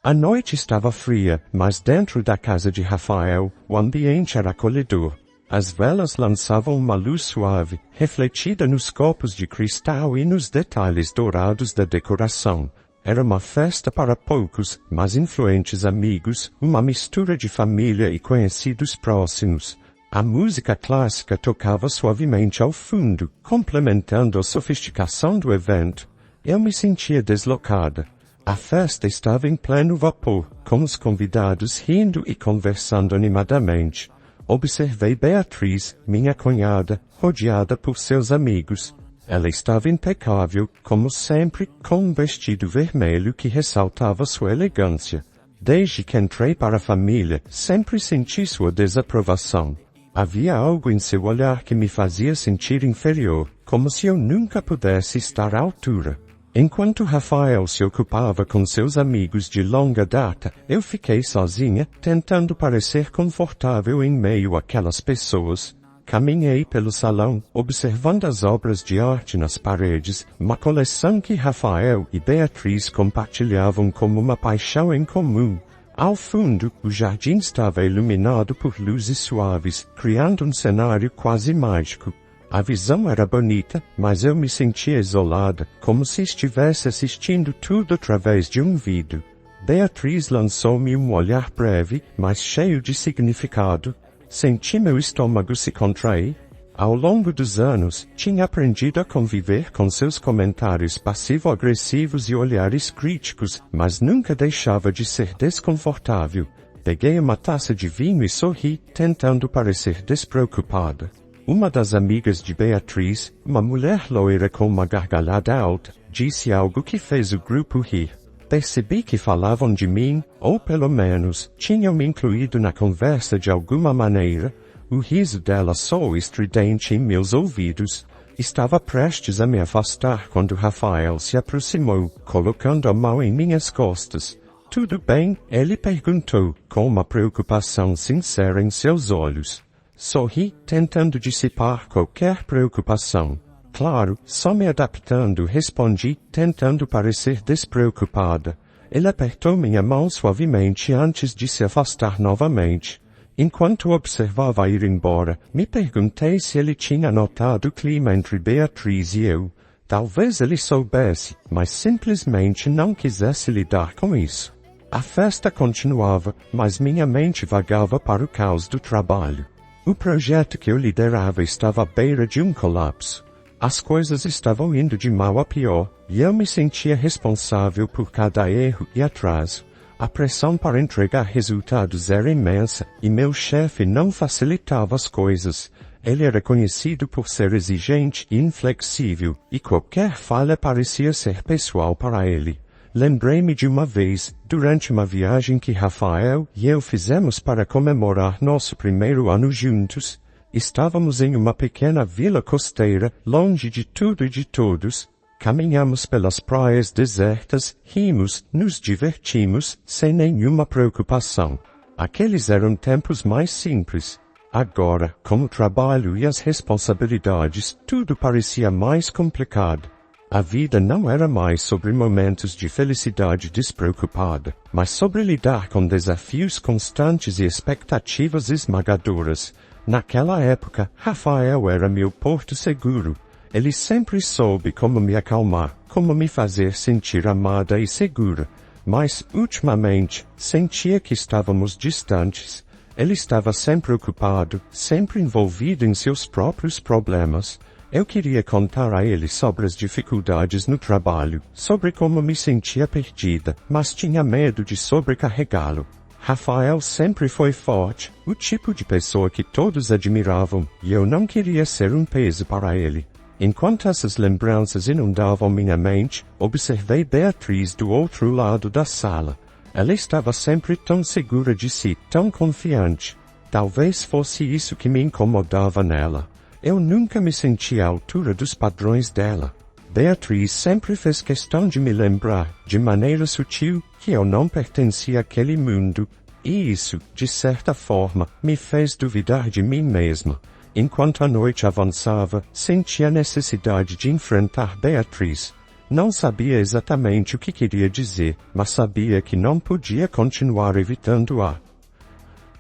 A noite estava fria, mas dentro da casa de Rafael, o ambiente era acolhedor. As velas lançavam uma luz suave, refletida nos copos de cristal e nos detalhes dourados da decoração. Era uma festa para poucos, mas influentes amigos, uma mistura de família e conhecidos próximos. A música clássica tocava suavemente ao fundo, complementando a sofisticação do evento. Eu me sentia deslocada. A festa estava em pleno vapor, com os convidados rindo e conversando animadamente. Observei Beatriz, minha cunhada, rodeada por seus amigos. Ela estava impecável, como sempre, com um vestido vermelho que ressaltava sua elegância. Desde que entrei para a família, sempre senti sua desaprovação. Havia algo em seu olhar que me fazia sentir inferior, como se eu nunca pudesse estar à altura. Enquanto Rafael se ocupava com seus amigos de longa data, eu fiquei sozinha, tentando parecer confortável em meio àquelas pessoas. Caminhei pelo salão, observando as obras de arte nas paredes, uma coleção que Rafael e Beatriz compartilhavam como uma paixão em comum. Ao fundo, o jardim estava iluminado por luzes suaves, criando um cenário quase mágico. A visão era bonita, mas eu me sentia isolada, como se estivesse assistindo tudo através de um vidro. Beatriz lançou-me um olhar breve, mas cheio de significado. Senti meu estômago se contrair. Ao longo dos anos, tinha aprendido a conviver com seus comentários passivo-agressivos e olhares críticos, mas nunca deixava de ser desconfortável. Peguei uma taça de vinho e sorri, tentando parecer despreocupada. Uma das amigas de Beatriz, uma mulher loira com uma gargalhada alta, disse algo que fez o grupo rir. Percebi que falavam de mim, ou pelo menos, tinham me incluído na conversa de alguma maneira. O riso dela soou estridente em meus ouvidos. Estava prestes a me afastar quando Rafael se aproximou, colocando a mão em minhas costas. "Tudo bem?" ele perguntou, com uma preocupação sincera em seus olhos. Sorri, tentando dissipar qualquer preocupação. "Claro, só me adaptando", respondi, tentando parecer despreocupada. Ele apertou minha mão suavemente antes de se afastar novamente. Enquanto observava ir embora, me perguntei se ele tinha notado o clima entre Beatriz e eu. Talvez ele soubesse, mas simplesmente não quisesse lidar com isso. A festa continuava, mas minha mente vagava para o caos do trabalho. O projeto que eu liderava estava à beira de um colapso. As coisas estavam indo de mal a pior, e eu me sentia responsável por cada erro e atraso. A pressão para entregar resultados era imensa, e meu chefe não facilitava as coisas. Ele era conhecido por ser exigente e inflexível, e qualquer falha parecia ser pessoal para ele. Lembrei-me de uma vez, durante uma viagem que Rafael e eu fizemos para comemorar nosso primeiro ano juntos. Estávamos em uma pequena vila costeira, longe de tudo e de todos. Caminhamos pelas praias desertas, rimos, nos divertimos, sem nenhuma preocupação. Aqueles eram tempos mais simples. Agora, com o trabalho e as responsabilidades, tudo parecia mais complicado. A vida não era mais sobre momentos de felicidade despreocupada, mas sobre lidar com desafios constantes e expectativas esmagadoras. Naquela época, Rafael era meu porto seguro. Ele sempre soube como me acalmar, como me fazer sentir amada e segura. Mas, ultimamente, sentia que estávamos distantes. Ele estava sempre ocupado, sempre envolvido em seus próprios problemas. Eu queria contar a ele sobre as dificuldades no trabalho, sobre como me sentia perdida, mas tinha medo de sobrecarregá-lo. Rafael sempre foi forte, o tipo de pessoa que todos admiravam, e eu não queria ser um peso para ele. Enquanto essas lembranças inundavam minha mente, observei Beatriz do outro lado da sala. Ela estava sempre tão segura de si, tão confiante. Talvez fosse isso que me incomodava nela. Eu nunca me senti à altura dos padrões dela. Beatriz sempre fez questão de me lembrar, de maneira sutil, que eu não pertencia àquele mundo, e isso, de certa forma, me fez duvidar de mim mesma. Enquanto a noite avançava, senti a necessidade de enfrentar Beatriz. Não sabia exatamente o que queria dizer, mas sabia que não podia continuar evitando-a.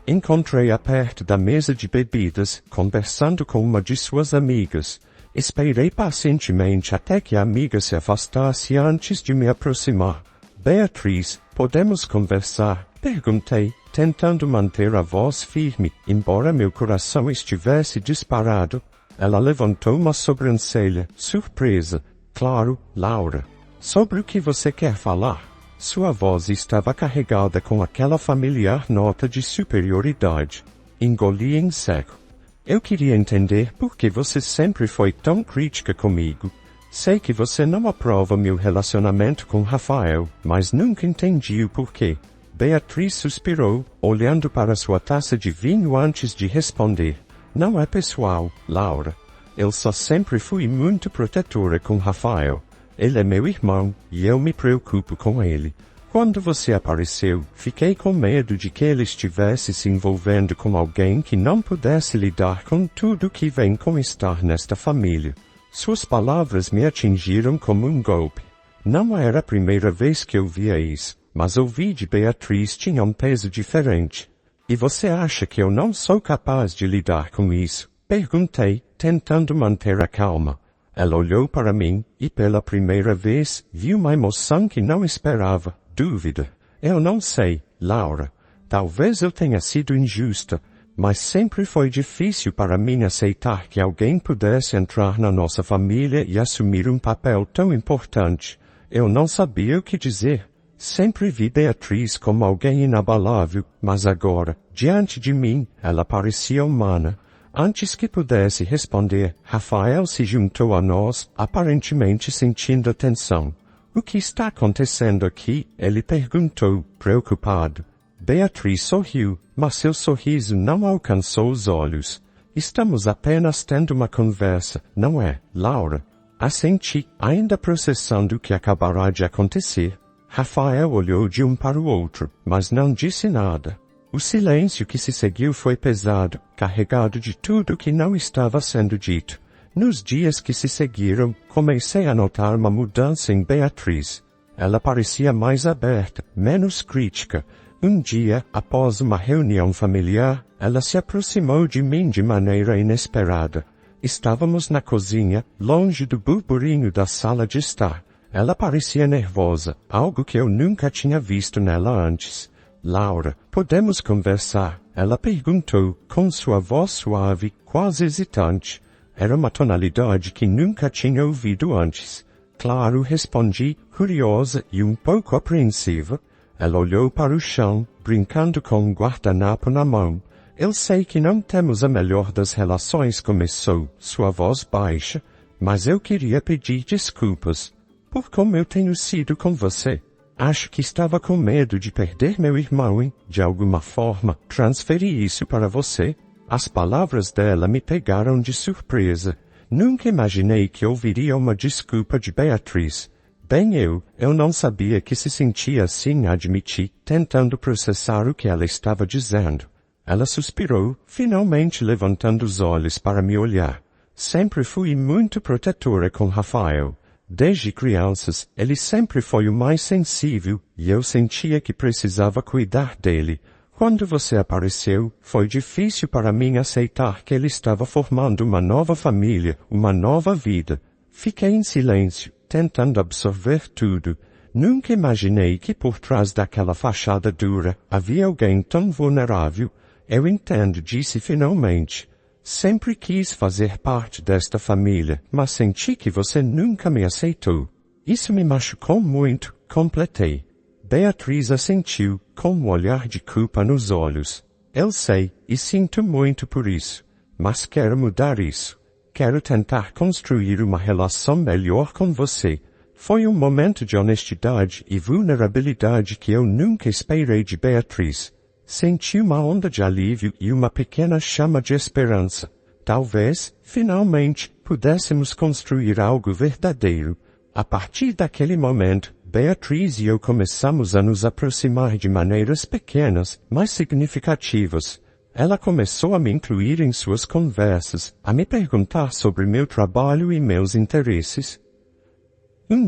Encontrei-a perto da mesa de bebidas, conversando com uma de suas amigas. Esperei pacientemente até que a amiga se afastasse antes de me aproximar. Beatriz, podemos conversar? Perguntei, tentando manter a voz firme, embora meu coração estivesse disparado. Ela levantou uma sobrancelha, surpresa. Claro, Laura. Sobre o que você quer falar? Sua voz estava carregada com aquela familiar nota de superioridade. Engoli em seco. Eu queria entender por que você sempre foi tão crítica comigo. Sei que você não aprova meu relacionamento com Rafael, mas nunca entendi o porquê. Beatriz suspirou, olhando para sua taça de vinho antes de responder. Não é pessoal, Laura. Eu só sempre fui muito protetora com Rafael. Ele é meu irmão, e eu me preocupo com ele. Quando você apareceu, fiquei com medo de que ele estivesse se envolvendo com alguém que não pudesse lidar com tudo que vem com estar nesta família. Suas palavras me atingiram como um golpe. Não era a primeira vez que eu via isso, mas ouvir de Beatriz tinha um peso diferente. E você acha que eu não sou capaz de lidar com isso? Perguntei, tentando manter a calma. Ela olhou para mim, e pela primeira vez, viu uma emoção que não esperava, dúvida. Eu não sei, Laura. Talvez eu tenha sido injusta, mas sempre foi difícil para mim aceitar que alguém pudesse entrar na nossa família e assumir um papel tão importante. Eu não sabia o que dizer. Sempre vi Beatriz como alguém inabalável, mas agora, diante de mim, ela parecia humana. Antes que pudesse responder, Rafael se juntou a nós, aparentemente sentindo tensão. O que está acontecendo aqui? Ele perguntou, preocupado. Beatriz sorriu, mas seu sorriso não alcançou os olhos. Estamos apenas tendo uma conversa, não é, Laura? Assenti, ainda processando o que acabará de acontecer. Rafael olhou de um para o outro, mas não disse nada. O silêncio que se seguiu foi pesado, carregado de tudo que não estava sendo dito. Nos dias que se seguiram, comecei a notar uma mudança em Beatriz. Ela parecia mais aberta, menos crítica. Um dia, após uma reunião familiar, ela se aproximou de mim de maneira inesperada. Estávamos na cozinha, longe do burburinho da sala de estar. Ela parecia nervosa, algo que eu nunca tinha visto nela antes. Laura, podemos conversar? Ela perguntou, com sua voz suave, quase hesitante. Era uma tonalidade que nunca tinha ouvido antes. Claro, respondi, curiosa e um pouco apreensiva. Ela olhou para o chão, brincando com um guardanapo na mão. Eu sei que não temos a melhor das relações, começou, sua voz baixa, mas eu queria pedir desculpas. Por como eu tenho sido com você. Acho que estava com medo de perder meu irmão e, de alguma forma, transferi isso para você. As palavras dela me pegaram de surpresa. Nunca imaginei que ouviria uma desculpa de Beatriz. Bem eu não sabia que se sentia assim, admiti, tentando processar o que ela estava dizendo. Ela suspirou, finalmente levantando os olhos para me olhar. Sempre fui muito protetora com Rafael. Desde crianças, ele sempre foi o mais sensível, e eu sentia que precisava cuidar dele. Quando você apareceu, foi difícil para mim aceitar que ele estava formando uma nova família, uma nova vida. Fiquei em silêncio, tentando absorver tudo. Nunca imaginei que por trás daquela fachada dura, havia alguém tão vulnerável. Eu entendo, disse finalmente. Sempre quis fazer parte desta família, mas senti que você nunca me aceitou. Isso me machucou muito, completei. Beatriz assentiu, com um olhar de culpa nos olhos. Eu sei, e sinto muito por isso. Mas quero mudar isso. Quero tentar construir uma relação melhor com você. Foi um momento de honestidade e vulnerabilidade que eu nunca esperei de Beatriz. Senti uma onda de alívio e uma pequena chama de esperança. Talvez, finalmente, pudéssemos construir algo verdadeiro. A partir daquele momento, Beatriz e eu começamos a nos aproximar de maneiras pequenas, mas significativas. Ela começou a me incluir em suas conversas, a me perguntar sobre meu trabalho e meus interesses.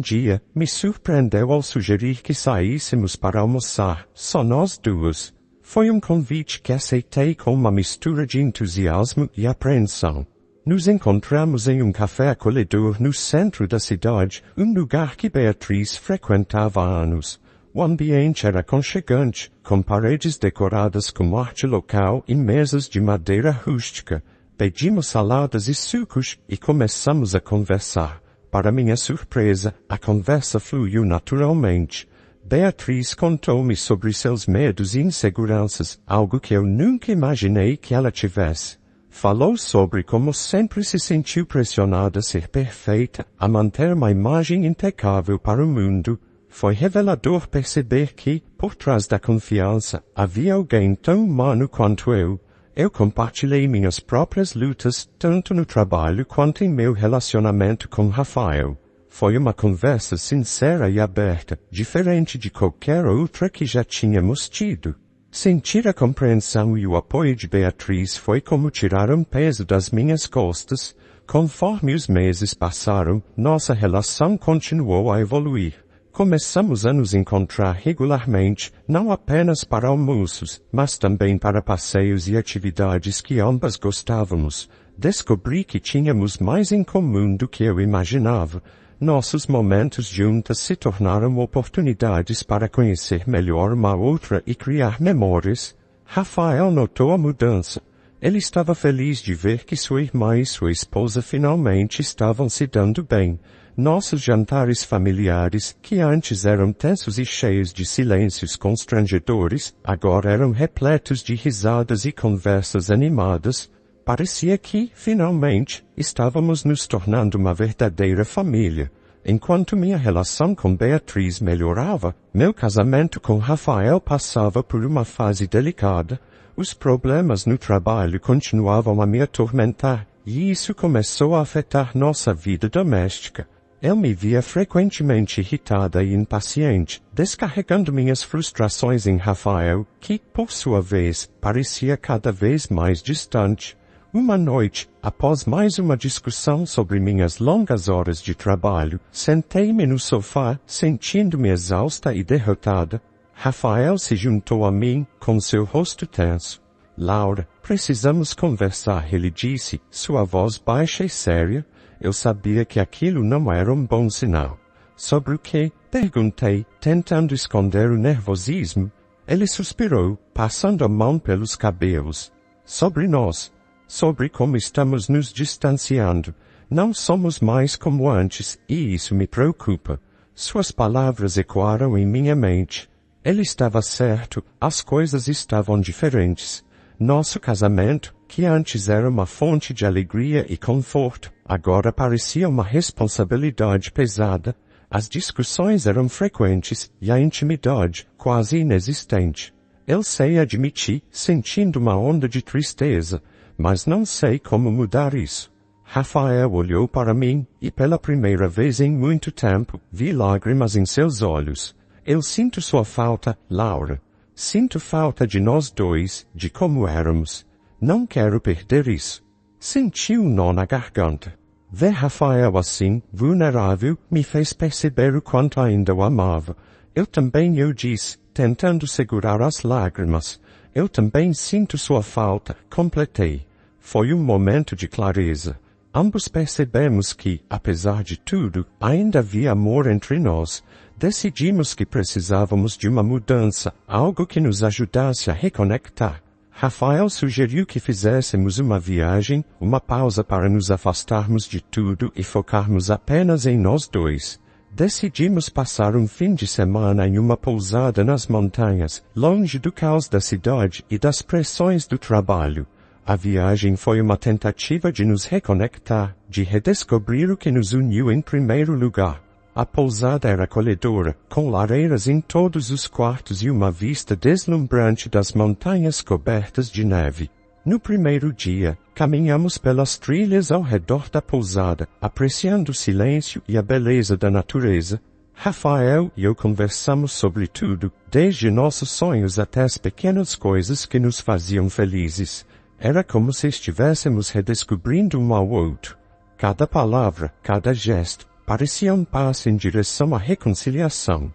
Dia, me surpreendeu ao sugerir que saíssemos para almoçar, só nós duas. Foi convite que aceitei com uma mistura de entusiasmo e apreensão. Nos encontramos em café acolhedor no centro da cidade, lugar que Beatriz frequentava há anos. O ambiente era aconchegante, com paredes decoradas com arte local e mesas de madeira rústica. Pedimos saladas e sucos e começamos a conversar. Para minha surpresa, a conversa fluiu naturalmente. Beatriz contou-me sobre seus medos e inseguranças, algo que eu nunca imaginei que ela tivesse. Falou sobre como sempre se sentiu pressionada a ser perfeita, a manter uma imagem impecável para o mundo. Foi revelador perceber que, por trás da confiança, havia alguém tão humano quanto eu. Eu compartilhei minhas próprias lutas, tanto no trabalho quanto em meu relacionamento com Rafael. Foi uma conversa sincera e aberta, diferente de qualquer outra que já tínhamos tido. Sentir a compreensão e o apoio de Beatriz foi como tirar peso das minhas costas. Conforme os meses passaram, nossa relação continuou a evoluir. Começamos a nos encontrar regularmente, não apenas para almoços, mas também para passeios e atividades que ambas gostávamos. Descobri que tínhamos mais em comum do que eu imaginava. Nossos momentos juntas se tornaram oportunidades para conhecer melhor uma outra e criar memórias. Rafael notou a mudança. Ele estava feliz de ver que sua irmã e sua esposa finalmente estavam se dando bem. Nossos jantares familiares, que antes eram tensos e cheios de silêncios constrangedores, agora eram repletos de risadas e conversas animadas. Parecia que, finalmente, estávamos nos tornando uma verdadeira família. Enquanto minha relação com Beatriz melhorava, meu casamento com Rafael passava por uma fase delicada. Os problemas no trabalho continuavam a me atormentar, e isso começou a afetar nossa vida doméstica. Eu me via frequentemente irritada e impaciente, descarregando minhas frustrações em Rafael, que, por sua vez, parecia cada vez mais distante. Uma noite, após mais uma discussão sobre minhas longas horas de trabalho, sentei-me no sofá, sentindo-me exausta e derrotada. Rafael se juntou a mim, com seu rosto tenso. Laura, precisamos conversar, ele disse, sua voz baixa e séria. Eu sabia que aquilo não era bom sinal. Sobre o que? Perguntei, tentando esconder o nervosismo. Ele suspirou, passando a mão pelos cabelos. Sobre nós. Sobre como estamos nos distanciando. Não somos mais como antes, e isso me preocupa. Suas palavras ecoaram em minha mente. Ele estava certo, as coisas estavam diferentes. Nosso casamento, que antes era uma fonte de alegria e conforto, agora parecia uma responsabilidade pesada. As discussões eram frequentes e a intimidade quase inexistente. Eu sei admitir, sentindo uma onda de tristeza, mas não sei como mudar isso. Rafael olhou para mim e pela primeira vez em muito tempo vi lágrimas em seus olhos. Eu sinto sua falta, Laura. Sinto falta de nós dois, de como éramos. Não quero perder isso. Senti nó na garganta. Ver Rafael assim, vulnerável, me fez perceber o quanto ainda o amava. Eu também, eu disse, tentando segurar as lágrimas. Eu também sinto sua falta, completei. Foi momento de clareza. Ambos percebemos que, apesar de tudo, ainda havia amor entre nós. Decidimos que precisávamos de uma mudança, algo que nos ajudasse a reconectar. Rafael sugeriu que fizéssemos uma viagem, uma pausa para nos afastarmos de tudo e focarmos apenas em nós dois. Decidimos passar fim de semana em uma pousada nas montanhas, longe do caos da cidade e das pressões do trabalho. A viagem foi uma tentativa de nos reconectar, de redescobrir o que nos uniu em primeiro lugar. A pousada era acolhedora, com lareiras em todos os quartos e uma vista deslumbrante das montanhas cobertas de neve. No primeiro dia, caminhamos pelas trilhas ao redor da pousada, apreciando o silêncio e a beleza da natureza. Rafael e eu conversamos sobre tudo, desde nossos sonhos até as pequenas coisas que nos faziam felizes. Era como se estivéssemos redescobrindo ao outro. Cada palavra, cada gesto, parecia um passo em direção à reconciliação.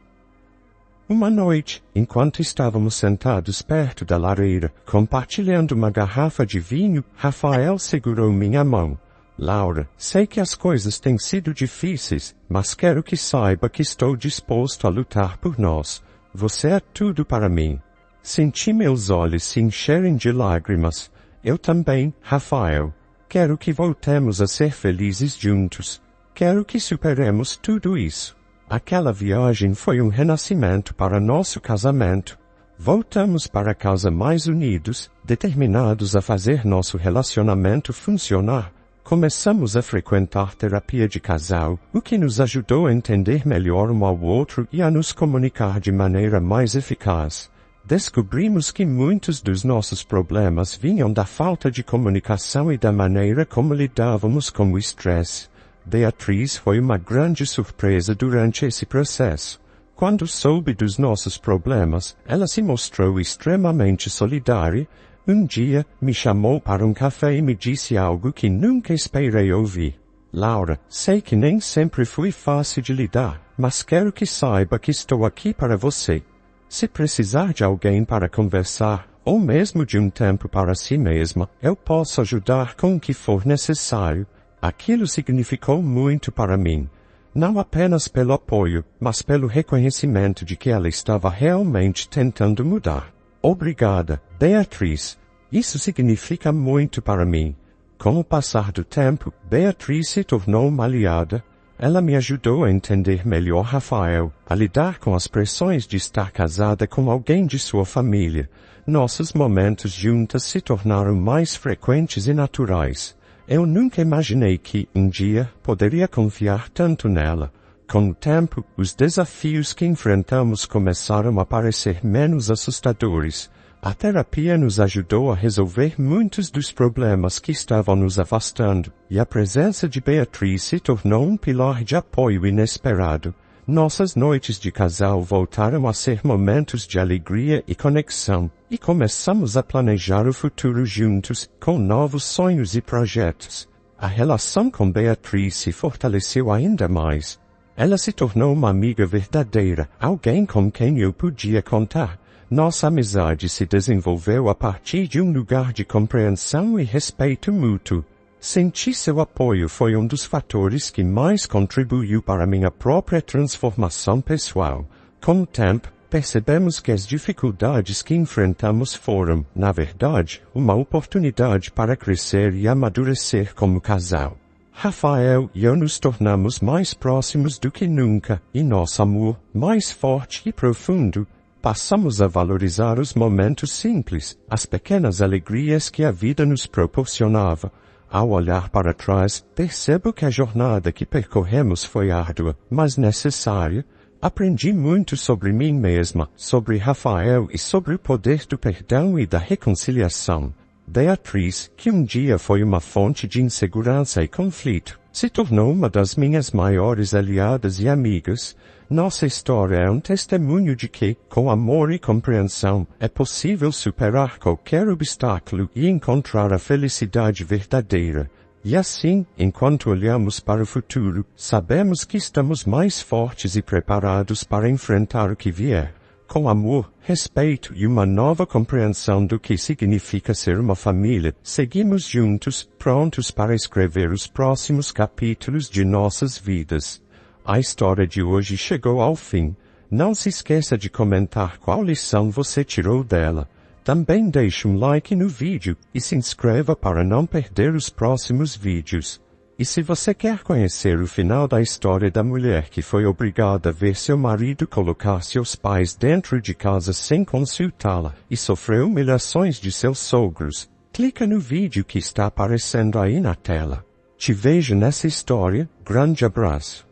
Uma noite, enquanto estávamos sentados perto da lareira, compartilhando uma garrafa de vinho, Rafael segurou minha mão. Laura, sei que as coisas têm sido difíceis, mas quero que saiba que estou disposto a lutar por nós. Você é tudo para mim. Senti meus olhos se encherem de lágrimas. Eu também, Rafael. Quero que voltemos a ser felizes juntos. Quero que superemos tudo isso. Aquela viagem foi um renascimento para nosso casamento. Voltamos para casa mais unidos, determinados a fazer nosso relacionamento funcionar. Começamos a frequentar terapia de casal, o que nos ajudou a entender melhor um ao outro e a nos comunicar de maneira mais eficaz. Descobrimos que muitos dos nossos problemas vinham da falta de comunicação e da maneira como lidávamos com o estresse. Beatriz foi uma grande surpresa durante esse processo. Quando soube dos nossos problemas, ela se mostrou extremamente solidária. Um dia, me chamou para um café e me disse algo que nunca esperei ouvir. Laura, sei que nem sempre fui fácil de lidar, mas quero que saiba que estou aqui para você. Se precisar de alguém para conversar, ou mesmo de um tempo para si mesma, eu posso ajudar com o que for necessário. Aquilo significou muito para mim. Não apenas pelo apoio, mas pelo reconhecimento de que ela estava realmente tentando mudar. Obrigada, Beatriz. Isso significa muito para mim. Com o passar do tempo, Beatriz se tornou uma aliada. Ela me ajudou a entender melhor Rafael, a lidar com as pressões de estar casada com alguém de sua família. Nossos momentos juntas se tornaram mais frequentes e naturais. Eu nunca imaginei que, um dia, poderia confiar tanto nela. Com o tempo, os desafios que enfrentamos começaram a parecer menos assustadores. A terapia nos ajudou a resolver muitos dos problemas que estavam nos afastando, e a presença de Beatriz se tornou um pilar de apoio inesperado. Nossas noites de casal voltaram a ser momentos de alegria e conexão, e começamos a planejar o futuro juntos, com novos sonhos e projetos. A relação com Beatriz se fortaleceu ainda mais. Ela se tornou uma amiga verdadeira, alguém com quem eu podia contar. Nossa amizade se desenvolveu a partir de um lugar de compreensão e respeito mútuo. Sentir seu apoio foi um dos fatores que mais contribuiu para minha própria transformação pessoal. Com o tempo, percebemos que as dificuldades que enfrentamos foram, na verdade, uma oportunidade para crescer e amadurecer como casal. Rafael e eu nos tornamos mais próximos do que nunca, e nosso amor, mais forte e profundo, passamos a valorizar os momentos simples, as pequenas alegrias que a vida nos proporcionava. Ao olhar para trás, percebo que a jornada que percorremos foi árdua, mas necessária. Aprendi muito sobre mim mesma, sobre Rafael e sobre o poder do perdão e da reconciliação. Beatriz, que um dia foi uma fonte de insegurança e conflito, se tornou uma das minhas maiores aliadas e amigas. Nossa história é um testemunho de que, com amor e compreensão, é possível superar qualquer obstáculo e encontrar a felicidade verdadeira. E assim, enquanto olhamos para o futuro, sabemos que estamos mais fortes e preparados para enfrentar o que vier. Com amor, respeito e uma nova compreensão do que significa ser uma família, seguimos juntos, prontos para escrever os próximos capítulos de nossas vidas. A história de hoje chegou ao fim. Não se esqueça de comentar qual lição você tirou dela. Também deixe um like no vídeo e se inscreva para não perder os próximos vídeos. E se você quer conhecer o final da história da mulher que foi obrigada a ver seu marido colocar seus pais dentro de casa sem consultá-la e sofreu humilhações de seus sogros, clica no vídeo que está aparecendo aí na tela. Te vejo nessa história. Grande abraço.